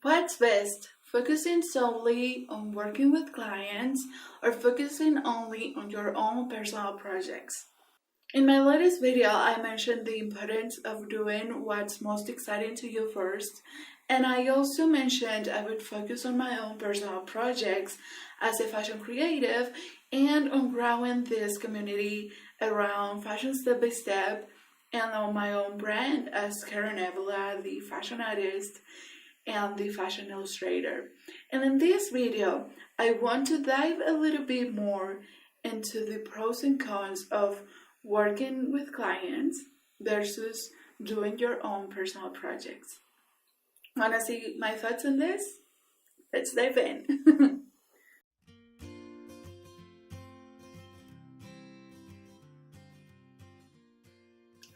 What's best? Focusing solely on working with clients or focusing only on your own personal projects? In my latest video, I mentioned the importance of doing what's most exciting to you first, and I also mentioned I would focus on my own personal projects as a fashion creative and on growing this community around fashion step by step and on my own brand as Karen Evela, the fashion artist and the fashion illustrator. And in this video, I want to dive a little bit more into the pros and cons of working with clients versus doing your own personal projects. Wanna see my thoughts on this? Let's dive in.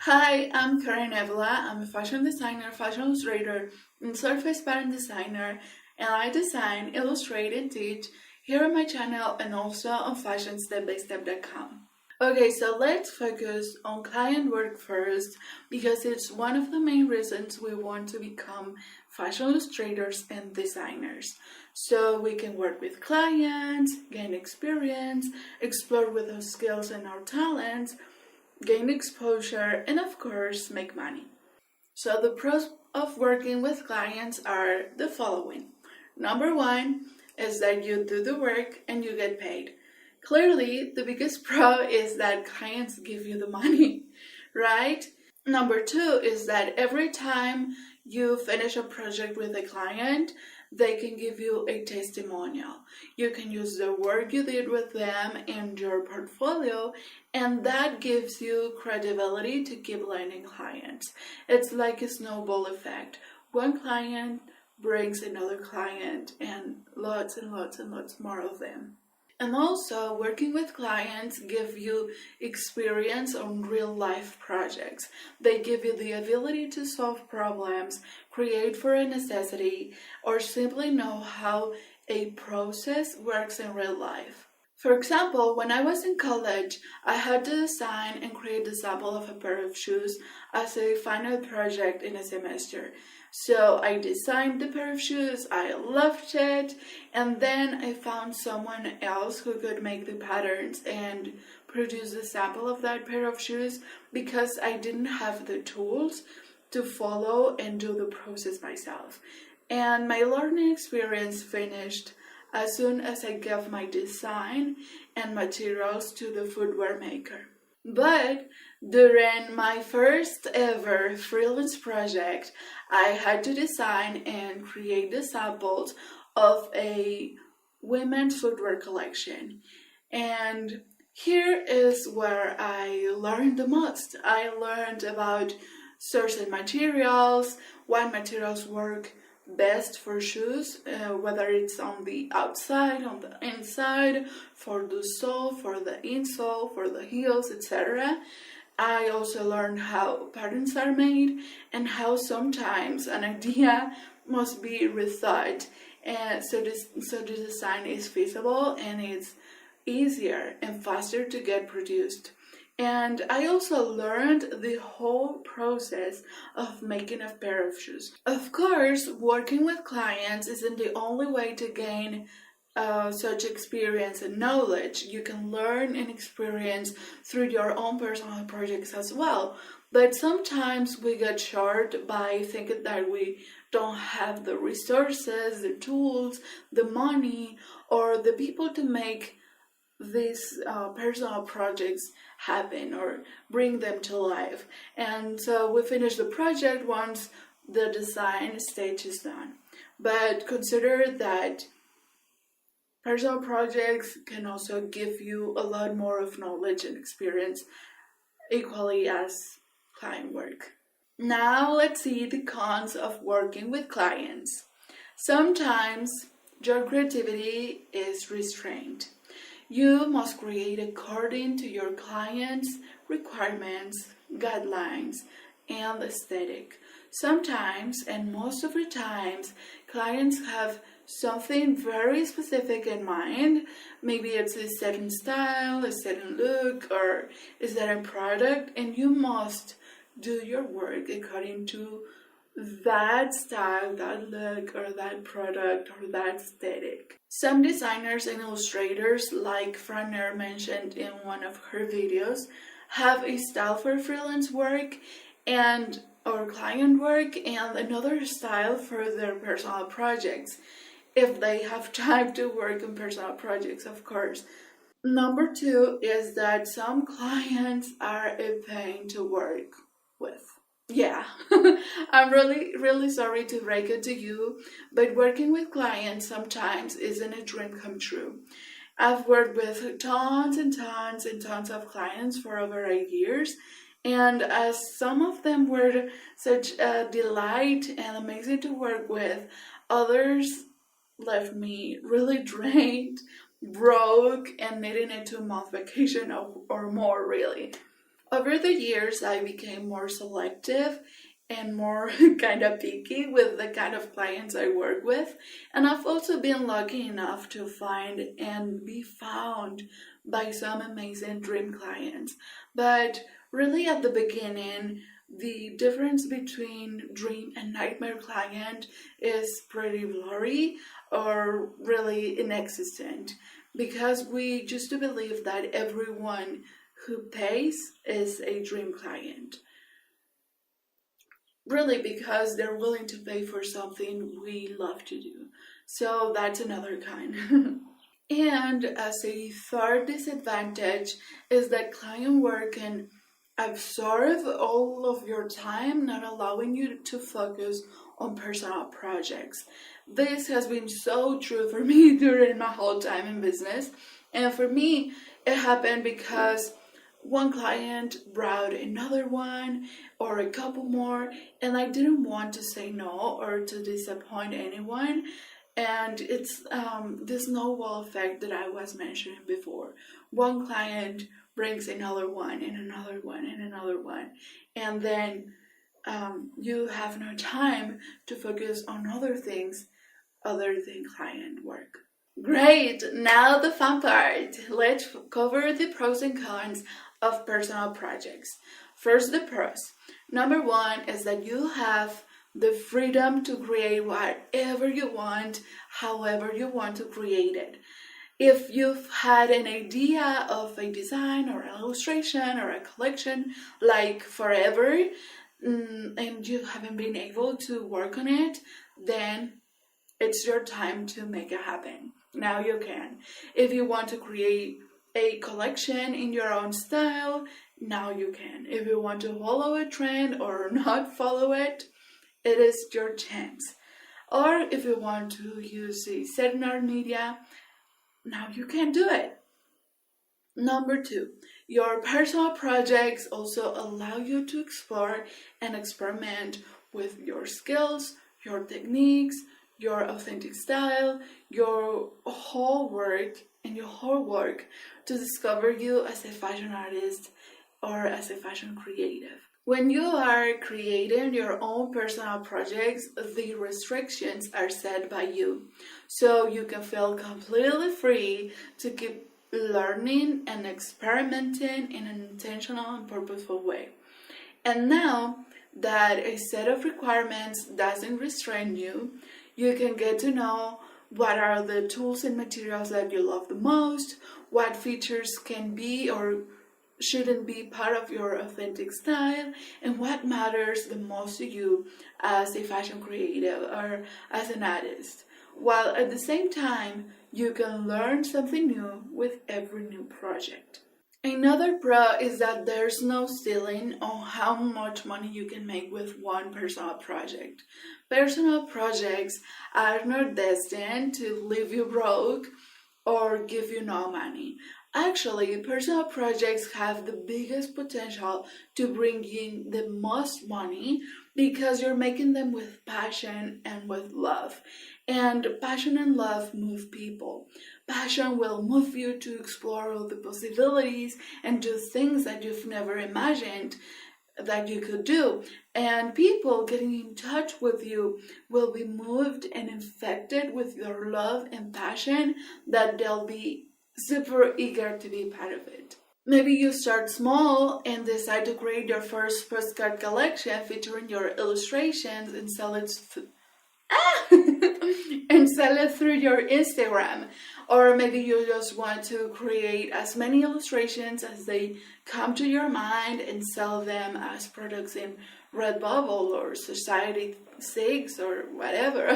Hi, I'm Karen Evela. I'm a fashion designer, fashion illustrator, and surface pattern designer, and I design, illustrate, and teach here on my channel and also on fashionstepbystep.com. Okay, so let's focus on client work first because it's one of the main reasons we want to become fashion illustrators and designers. So we can work with clients, gain experience, explore with our skills and our talents, gain exposure, and of course, make money. So the pros of working with clients are the following. Number one is that you do the work and you get paid. Clearly, the biggest pro is that clients give you the money, right? Number two is that every time you finish a project with a client, they can give you a testimonial. You can use the work you did with them in your portfolio, and that gives you credibility to keep landing clients. It's like a snowball effect. One client brings another client and lots and lots and lots more of them. And also, working with clients give you experience on real life projects. They give you the ability to solve problems, create for a necessity, or simply know how a process works in real life. For example, when I was in college, I had to design and create the sample of a pair of shoes as a final project in a semester. So I designed the pair of shoes, I loved it, and then I found someone else who could make the patterns and produce the sample of that pair of shoes because I didn't have the tools to follow and do the process myself. And my learning experience finished as soon as I gave my design and materials to the footwear maker. But during my first ever freelance project, I had to design and create the samples of a women's footwear collection. And here is where I learned the most. I learned about sourcing materials, what materials work best for shoes, whether it's on the outside, on the inside, for the sole, for the insole, for the heels, etc. I also learned how patterns are made and how sometimes an idea must be rethought, and so the design is feasible and it's easier and faster to get produced. And I also learned the whole process of making a pair of shoes. Of course, working with clients isn't the only way to gain such experience and knowledge. You can learn and experience through your own personal projects as well. But sometimes we get short by thinking that we don't have the resources, the tools, the money, or the people to make these personal projects happen or bring them to life. And so we finish the project once the design stage is done. But consider that personal projects can also give you a lot more of knowledge and experience equally as client work. Now let's see the cons of working with clients. Sometimes your creativity is restrained. You must create according to your client's requirements, guidelines, and aesthetic. Sometimes, and most of the times, clients have something very specific in mind. Maybe it's a certain style, a certain look, or a certain product, and you must do your work according to that style, that look, or that product, or that aesthetic. Some designers and illustrators, like Franner mentioned in one of her videos, have a style for freelance work and or client work, and another style for their personal projects, if they have time to work on personal projects, of course. Number two is that some clients are a pain to work with. Yeah, I'm really sorry to break it to you, but working with clients sometimes isn't a dream come true. I've worked with tons and tons and tons of clients for over 8 years, and as some of them were such a delight and amazing to work with, others left me really drained, broke, and needing a 2 month vacation or more, really. Over the years, I became more selective and more kind of picky with the kind of clients I work with. And I've also been lucky enough to find and be found by some amazing dream clients. But really, at the beginning, the difference between dream and nightmare client is pretty blurry or really inexistent, because we used to believe that everyone who pays is a dream client. Really, because they're willing to pay for something we love to do. So that's another kind. And as a third disadvantage is that client work can absorb all of your time, not allowing you to focus on personal projects. This has been so true for me during my whole time in business. And for me, it happened because one client brought another one or a couple more, and I didn't want to say no or to disappoint anyone. And it's the snowball effect that I was mentioning before. One client brings another one and another one and another one, and then you have no time to focus on other things other than client work. Great, now the fun part. Let's cover the pros and cons of personal projects. First, the pros. Number one is that you have the freedom to create whatever you want, however you want to create it. If you've had an idea of a design or an illustration or a collection like forever, and you haven't been able to work on it, then it's your time to make it happen. Now you can. If you want to create a collection in your own style, now you can. If you want to follow a trend or not follow it, it is your chance. Or if you want to use a certain art media, now you can do it. Number two, your personal projects also allow you to explore and experiment with your skills, your techniques, your authentic style, your whole work, and your whole work to discover you as a fashion artist or as a fashion creative. When you are creating your own personal projects, the restrictions are set by you. So you can feel completely free to keep learning and experimenting in an intentional and purposeful way. And now that a set of requirements doesn't restrain you, you can get to know what are the tools and materials that you love the most, what features can be or shouldn't be part of your authentic style, and what matters the most to you as a fashion creative or as an artist. While at the same time, you can learn something new with every new project. Another pro is that there's no ceiling on how much money you can make with one personal project. Personal projects are not destined to leave you broke or give you no money. Actually, personal projects have the biggest potential to bring in the most money because you're making them with passion and with love. And passion and love move people. Passion will move you to explore all the possibilities and do things that you've never imagined that you could do. And people getting in touch with you will be moved and infected with your love and passion that they'll be super eager to be part of it. Maybe you start small and decide to create your first postcard collection featuring your illustrations and sell it and sell it through your Instagram. Or maybe you just want to create as many illustrations as they come to your mind and sell them as products in Redbubble or Society 6 or whatever,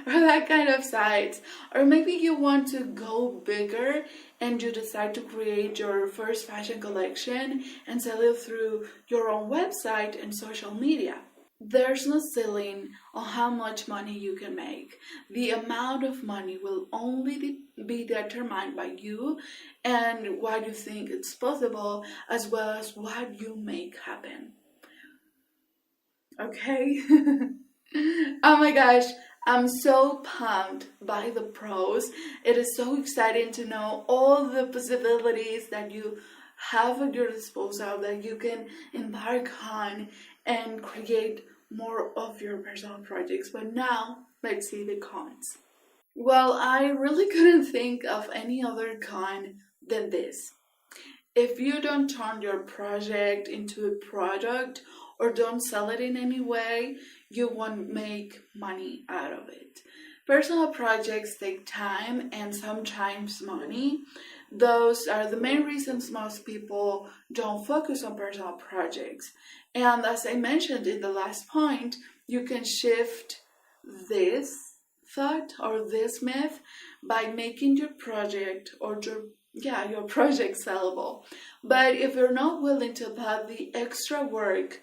or that kind of sites. Or maybe you want to go bigger and you decide to create your first fashion collection and sell it through your own website and social media. There's no ceiling on how much money you can make. The amount of money will only be determined by you and what you think is possible, as well as what you make happen. Okay? Oh my gosh, I'm so pumped by the pros. It is so exciting to know all the possibilities that you have at your disposal that you can embark on and create more of your personal projects. But now, let's see the cons. Well, I really couldn't think of any other con than this. If you don't turn your project into a product or don't sell it in any way, you won't make money out of it. Personal projects take time and sometimes money. Those are the main reasons most people don't focus on personal projects. And as I mentioned in the last point, you can shift this thought or this myth by making your project or your project sellable. But if you're not willing to put the extra work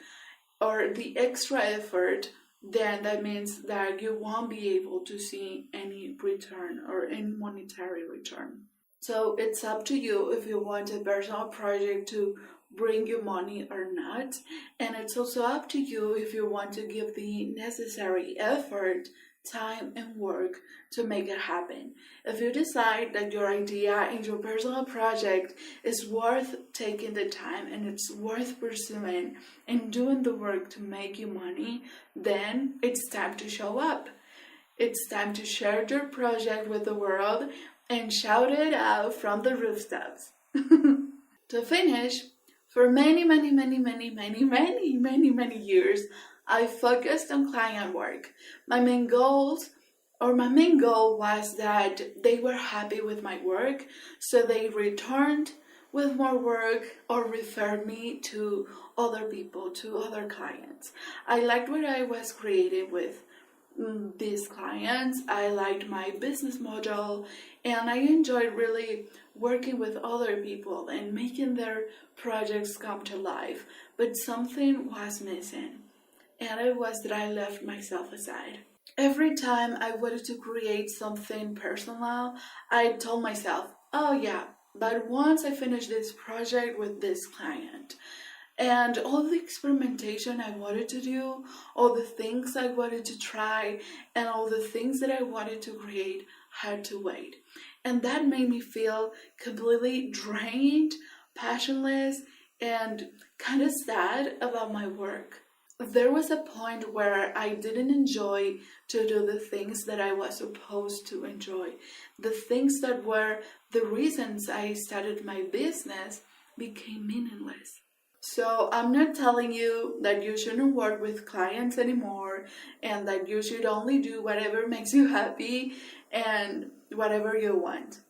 or the extra effort, then that means that you won't be able to see any return or any monetary return. So it's up to you if you want a personal project to bring you money or not. And it's also up to you if you want to give the necessary effort, time, and work to make it happen. If you decide that your idea and your personal project is worth taking the time and it's worth pursuing and doing the work to make you money, then it's time to show up. It's time to share your project with the world and shout it out from the rooftops. To finish, for many years, I focused on client work. My main goal was that they were happy with my work, so they returned with more work or referred me to other people, to other clients. I liked what I was creating with these clients. I liked my business model and I enjoyed really working with other people and making their projects come to life. But something was missing, and it was that I left myself aside. Every time I wanted to create something personal, I told myself, oh yeah, but once I finish this project with this client, and all the experimentation I wanted to do, all the things I wanted to try, and all the things that I wanted to create had to wait. And that made me feel completely drained, passionless, and kind of sad about my work. There was a point where I didn't enjoy to do the things that I was supposed to enjoy. The things that were the reasons I started my business became meaningless. So I'm not telling you that you shouldn't work with clients anymore and that you should only do whatever makes you happy and whatever you want.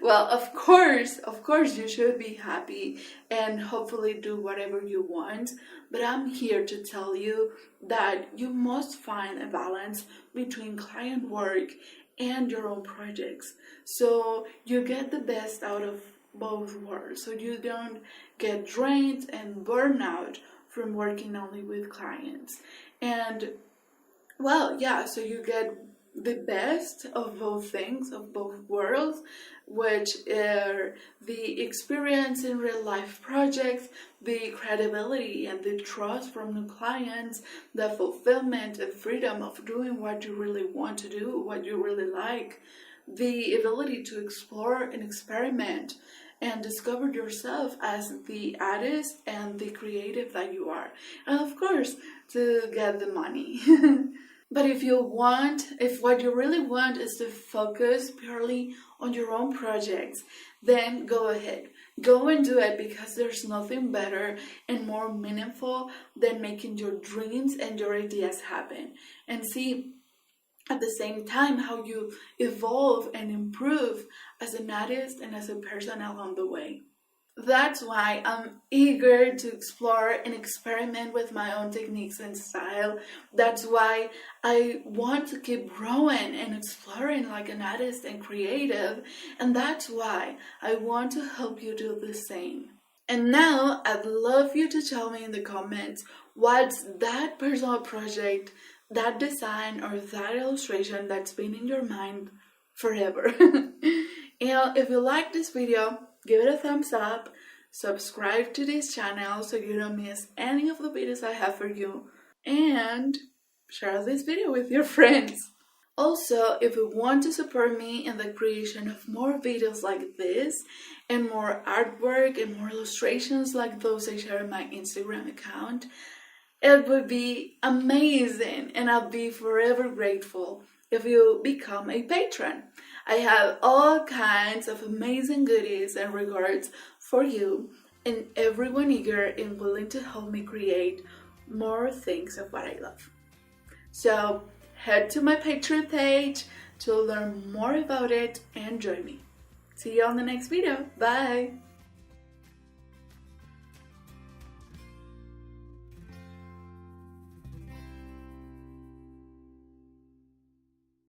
Well, of course you should be happy and hopefully do whatever you want, but I'm here to tell you that you must find a balance between client work and your own projects so you get the best out of both worlds, so you don't get drained and burn out from working only with clients. And well, yeah, so you get the best of both things, of both worlds, which are the experience in real life projects, the credibility and the trust from the clients, the fulfillment and freedom of doing what you really want to do, what you really like, the ability to explore and experiment and discover yourself as the artist and the creative that you are. And of course, to get the money. But if what you really want is to focus purely on your own projects, then go ahead. Go and do it, because there's nothing better and more meaningful than making your dreams and your ideas happen. And see at the same time how you evolve and improve as an artist and as a person along the way. That's why I'm eager to explore and experiment with my own techniques and style. That's why I want to keep growing and exploring like an artist and creative. And that's why I want to help you do the same. And now I'd love you to tell me in the comments what's that personal project, that design, or that illustration that's been in your mind forever. And if you like this video, give it a thumbs up, subscribe to this channel so you don't miss any of the videos I have for you, and share this video with your friends. Also, if you want to support me in the creation of more videos like this, and more artwork and more illustrations like those I share in my Instagram account, it would be amazing, and I'll be forever grateful if you become a patron. I have all kinds of amazing goodies and rewards for you, and everyone eager and willing to help me create more things of what I love. So head to my Patreon page to learn more about it and join me. See you on the next video. Bye!